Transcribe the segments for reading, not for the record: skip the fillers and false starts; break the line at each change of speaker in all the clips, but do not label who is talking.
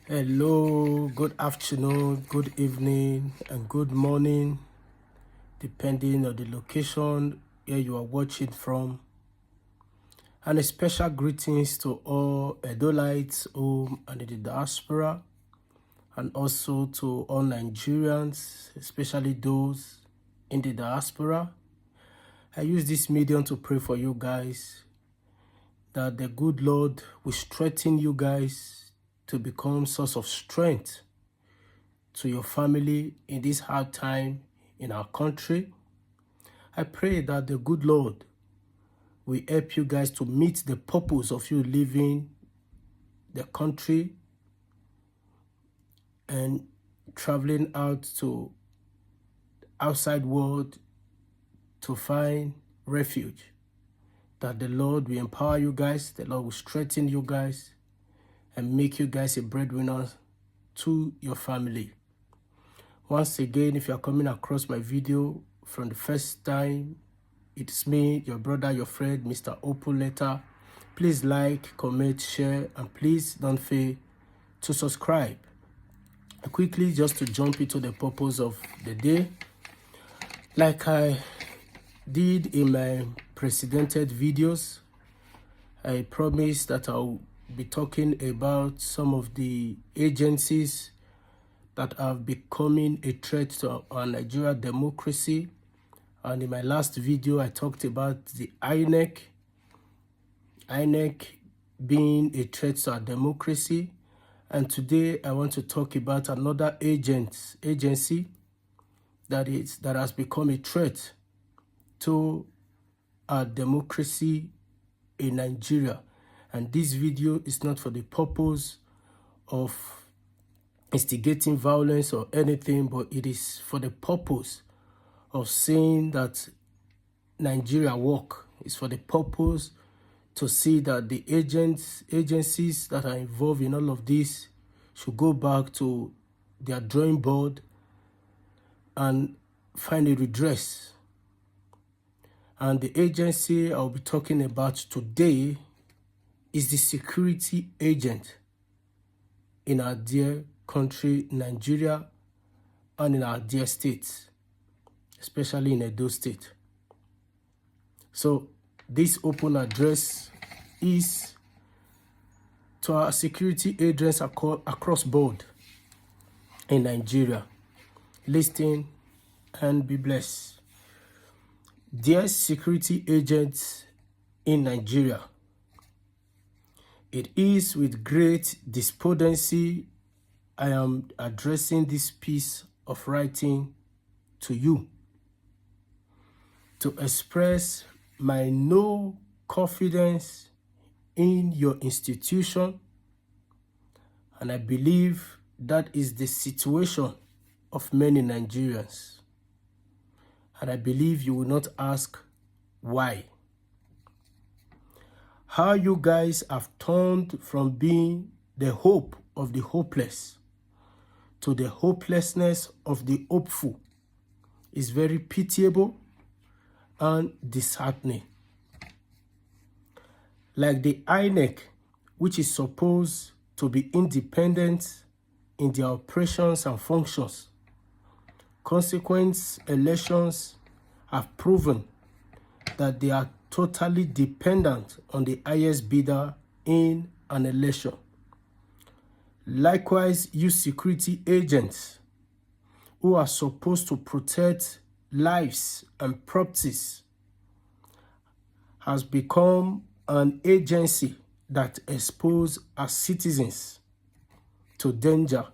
Hello, good afternoon, good evening, and good morning, depending on the location where you are watching from. And a special greetings to all Edolites home and in the diaspora, and also to all Nigerians, especially those in the diaspora. I use this medium to pray for you guys, that the good Lord will strengthen you guys to become source of strength to your family in this hard time in our country. I pray that the good Lord will help you guys to meet the purpose of you leaving the country and traveling out to outside world to find refuge. That the Lord will empower you guys, the Lord will strengthen you guys and make you guys a breadwinner to your family. Once again, if you are coming across my video from the first time, it's me, your brother, your friend, Mr. Opuleta. Please like, comment, share, and please don't fail to subscribe. Quickly, just to jump into the purpose of the day, like I did in my precedented videos, I promised that I'll be talking about some of the agencies that are becoming a threat to our Nigeria democracy. And in my last video, I talked about the INEC being a threat to our democracy. And today I want to talk about another agency that has become a threat to our democracy in Nigeria. And this video is not for the purpose of instigating violence or anything, but it is for the purpose of saying that Nigeria work. It's for the purpose to see that the agencies that are involved in all of this should go back to their drawing board and find a redress. And the agency I'll be talking about today is the security agent in our dear country, Nigeria, and in our dear states, especially in Edo State. So this open address is to our security agents across board in Nigeria. Listen and be blessed. Dear security agents in Nigeria, it is with great despondency I am addressing this piece of writing to you to express my no confidence in your institution, and I believe that is the situation of many Nigerians. And I believe you will not ask why. How you guys have turned from being the hope of the hopeless to the hopelessness of the hopeful is very pitiable and disheartening. Like the INEC, which is supposed to be independent in their operations and functions, consequent elections have proven that they are totally dependent on the highest bidder in an election. Likewise, you security agents who are supposed to protect lives and properties has become an agency that exposes our citizens to danger,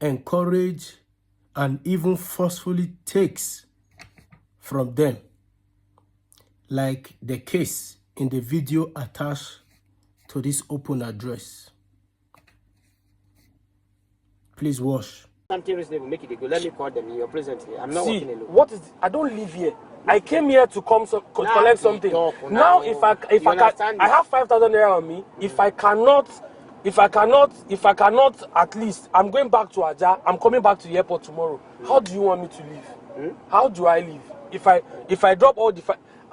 encourage, and even forcefully takes from them, like the case in the video attached to this open address. Please watch.
Let me call them in your presence. I'm not
See,
working alone.
what is? I don't live here. I came here to collect something. Now, if I have 5,000 naira on me. If I cannot, at least I'm going back to Aja. I'm coming back to the airport tomorrow. How do you want me to live? How do I live? If I drop all the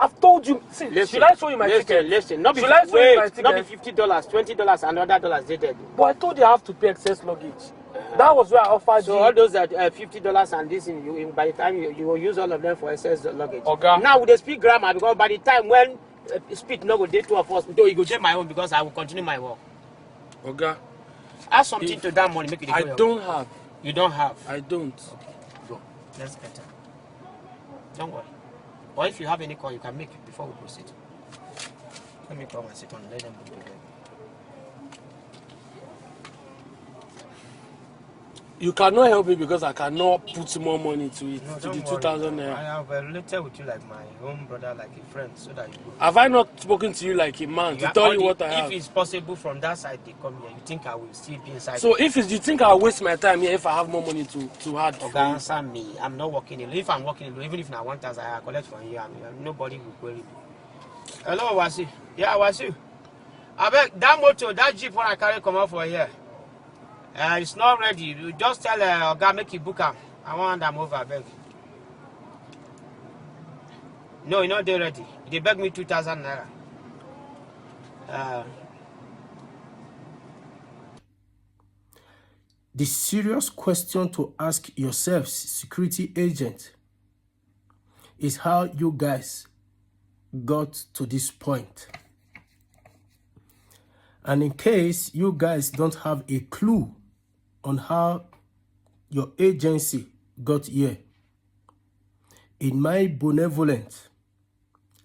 I've told you. See, should I show you my ticket?
Listen, not be,
should I show you my ticket?
Not be $50, $20, and other dollars they did.
But I told you I have to pay excess luggage. That was where I offered
so
you.
So all those $50 and this, by the time you will use all of them for excess luggage.
Okay.
Now we speak grammar because by the time when speed no go day 2 of us, though you go get my own because I will continue my work.
Okay.
Add something to that money, make it.
I don't have.
You don't have.
I don't.
Okay. Go. That's better. Don't worry. Or if you have any call, you can make it before we proceed. Let me come and sit on. Let them book the bed.
You cannot help me because I cannot put more money to it,
no,
to the
worry.
2,000 naira.
I have related with you like my own brother, like a friend, so that you go.
Have I not spoken to you like a man to tell you what I have?
If it's possible from that side they come here, you think I will still be inside?
So if you think I'll waste my time here if I have more money to add?
Okay, answer me. I'm not working alone. If I'm working alone, even if now 1,000 I collect from you, nobody will query me. Hello, Wasi. Yeah, Wasi. I beg that motor, that jeep when I carry come out for here. It's not ready. You just tell Oga make you book him. I want them over, I beg. No, you're not there ready. They beg me 2,000 naira.
The serious question to ask yourselves, security agent, is how you guys got to this point. And in case you guys don't have a clue on how your agency got here, in my benevolence,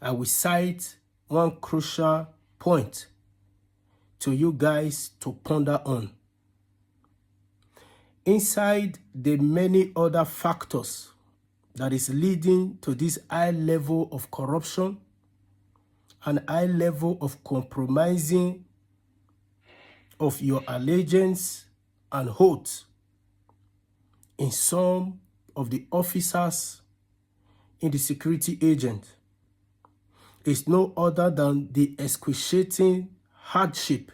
I will cite one crucial point to you guys to ponder on. Inside the many other factors that is leading to this high level of corruption and high level of compromising of your allegiance and oath in some of the officers in the security agent is no other than the excruciating hardship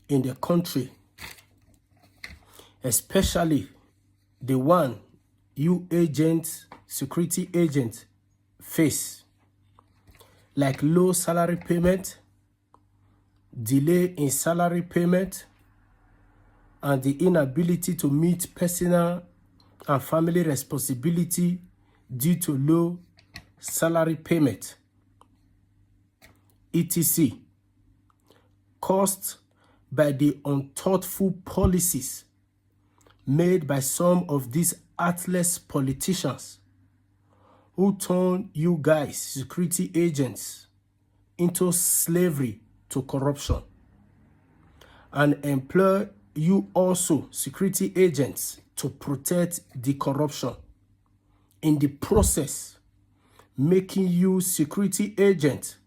in the country, especially the one you agents, security agents face, like low salary payment, delay in salary payment, and the inability to meet personal and family responsibility due to low salary payment, etc., caused by the unthoughtful policies made by some of these heartless politicians who turn you guys, security agents, into slavery to corruption and employ you also, security agents, to protect the corruption. In the process, making you security agent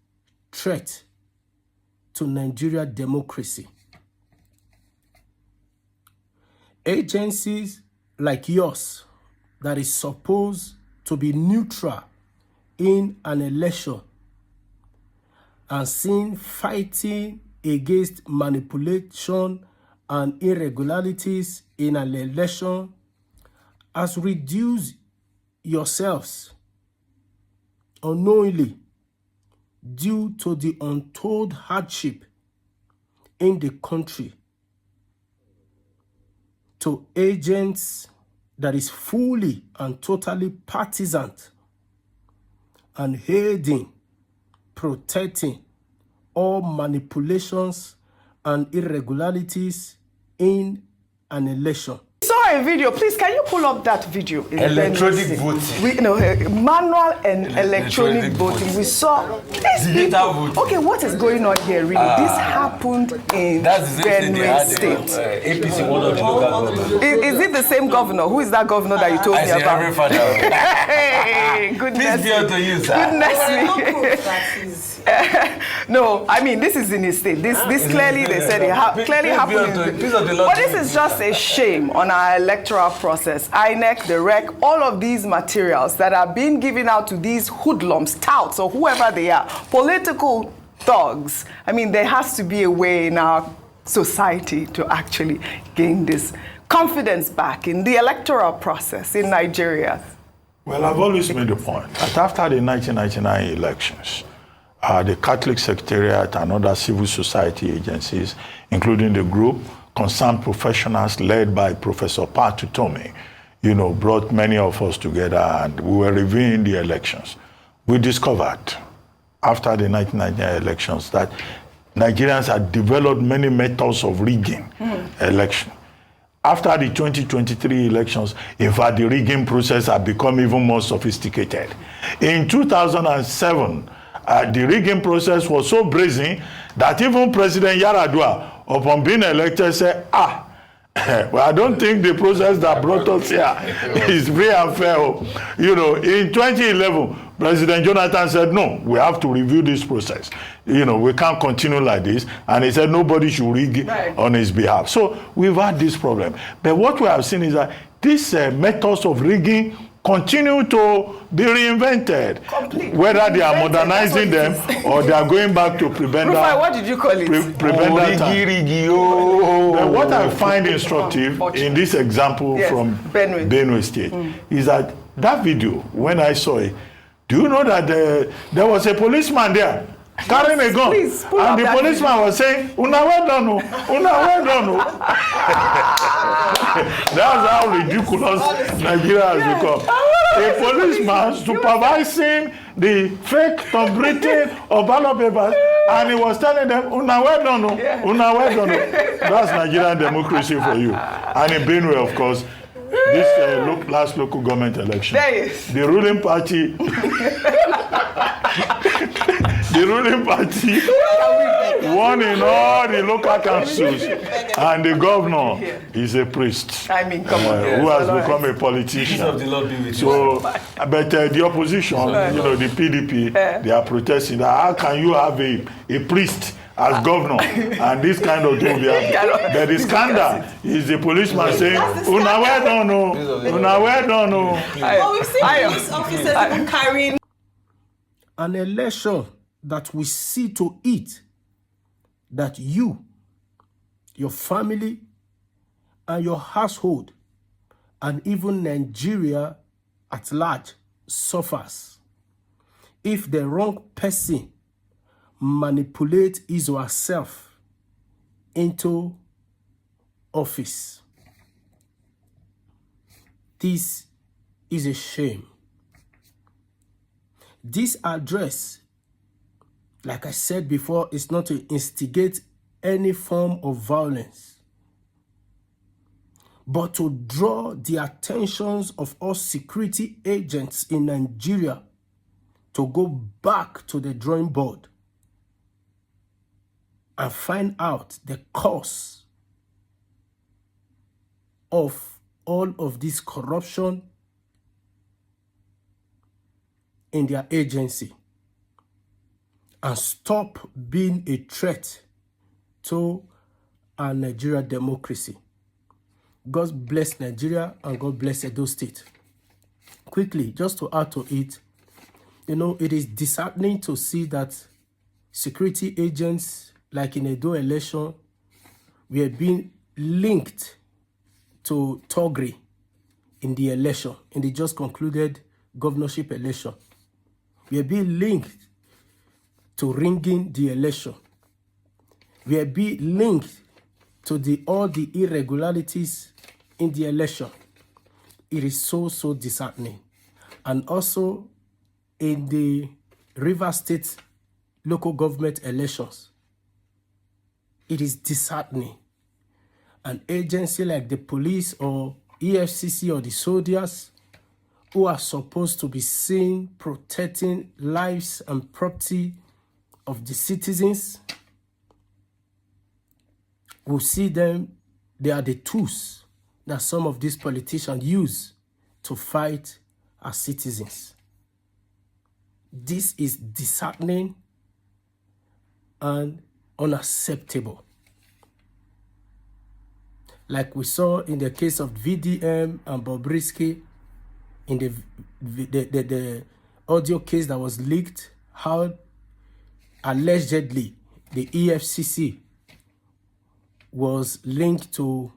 threat to Nigeria democracy. Agencies like yours that is supposed to be neutral in an election and seen fighting against manipulation and irregularities in an election has reduced yourselves unknowingly due to the untold hardship in the country to agents that is fully and totally partisan and aiding, protecting all manipulations and irregularities in an election.
Saw a video. Please, can you pull up that video?
Electronic voting.
Manual and electronic voting. We saw digital voting. Okay, what is going on here? Really, this happened in Benue State.
APC, one of the local government.
Is it the same governor? Who is that governor that you told me about? Hey, goodness.
Please be able to use that.
Goodness me. No, I mean this is in his state. This clearly they said it clearly happened. But this is just a shame on our electoral process. INEC, the REC, all of these materials that are being given out to these hoodlums, touts, or whoever they are, political thugs. I mean, there has to be a way in our society to actually gain this confidence back in the electoral process in Nigeria.
Well, I've always made the point that after the 1999 elections, the Catholic Secretariat and other civil society agencies, including the group Concerned Professionals led by Professor Pat Utomi, brought many of us together and we were reviewing the elections. We discovered after the 1999 elections that Nigerians had developed many methods of rigging election. After the 2023 elections, in fact, the rigging process had become even more sophisticated. In 2007, the rigging process was so brazen that even President Yar'Adua, upon being elected, said, well, I don't think the process that brought us here is free and fair. In 2011, President Jonathan said, no, we have to review this process. We can't continue like this. And he said nobody should rig on his behalf. So we've had this problem. But what we have seen is that these methods of rigging continue to be reinvented. Whether they are modernizing them or they are going back to prevent that.
What did you call it?
But what I find instructive in this example from Benue State is that video, when I saw it, do you know that there was a policeman there carrying a gun? And the policeman was saying, Una well done, Una well done. That's how ridiculous Nigeria has become. A policeman supervising the fake thumbprinting of ballot papers, and he was telling them, Una well done, Una well done. That's Nigerian democracy for you. And in Benue, of course, this last local government election, the ruling party won in all the local councils, and the governor is a priest who has become a politician. So, but the opposition, the PDP, they are protesting that how can you have a priest as governor and this kind of thing? But the scandal is the policeman saying, Una well done, Una well done.
But we've seen police officers even carrying
an election that we see to it, that you, your family, and your household, and even Nigeria at large suffers if the wrong person manipulate his or herself into office. This is a shame. This address, like I said before, is not to instigate any form of violence, but to draw the attentions of all security agents in Nigeria to go back to the drawing board and find out the cause of all of this corruption in their agency, and stop being a threat to our Nigeria democracy. God bless Nigeria and God bless Edo State. Quickly, just to add to it, it is disheartening to see that security agents, like in Edo election, were being linked to Togri in the election, in the just concluded governorship election. We are being linked to ringing the election. We are being linked to all the irregularities in the election. It is so disheartening. And also in the Rivers State local government elections, it is disheartening. An agency like the police or EFCC or the soldiers, who are supposed to be seen protecting lives and property of the citizens, we'll see them, they are the tools that some of these politicians use to fight our citizens. This is disheartening and unacceptable. Like we saw in the case of VDM and Bobrisky, in the audio case that was leaked, how allegedly the EFCC was linked to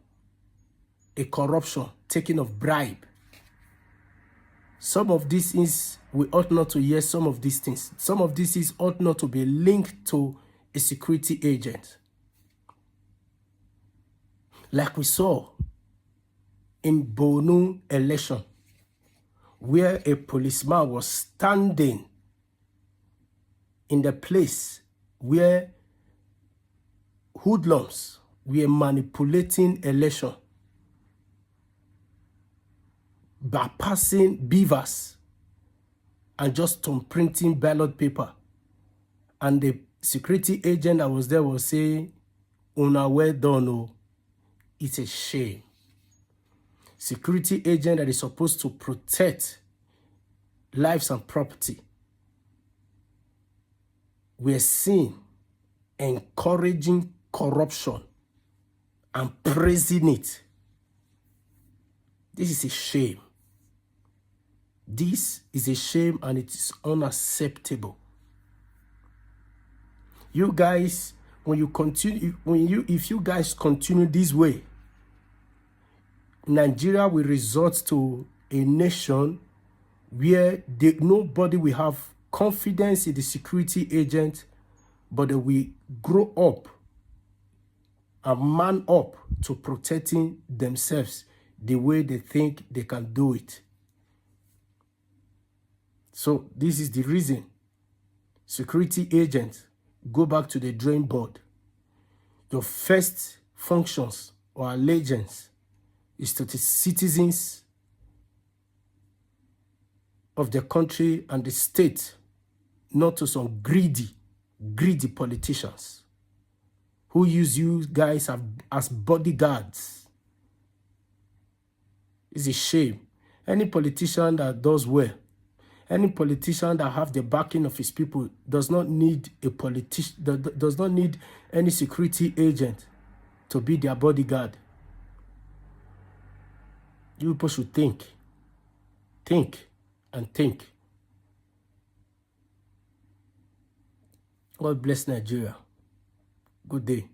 a corruption, taking of bribe. some of these things, we ought not to hear some of these things. Some of these things ought not to be linked to a security agent. Like we saw in Bonu election, where a policeman was standing in the place where hoodlums were manipulating election by passing beavers and just printing ballot paper. And the security agent that was there was saying, "Una well done, oh." It's a shame. Security agent that is supposed to protect lives and property, we're seen encouraging corruption and praising it. This is a shame. This is a shame, and it is unacceptable. You guys, if you guys continue this way, Nigeria will resort to a nation where nobody will have confidence in the security agent, but they will grow up and man up to protecting themselves the way they think they can do it. So this is the reason security agents go back to the drawing board. Your first functions or allegiance is to the citizens of the country and the state, not to some greedy politicians who use you guys as bodyguards. It's a shame. Any politician that does well, any politician that have the backing of his people does not need does not need any security agent to be their bodyguard. You people should think and think. God bless Nigeria. Good day.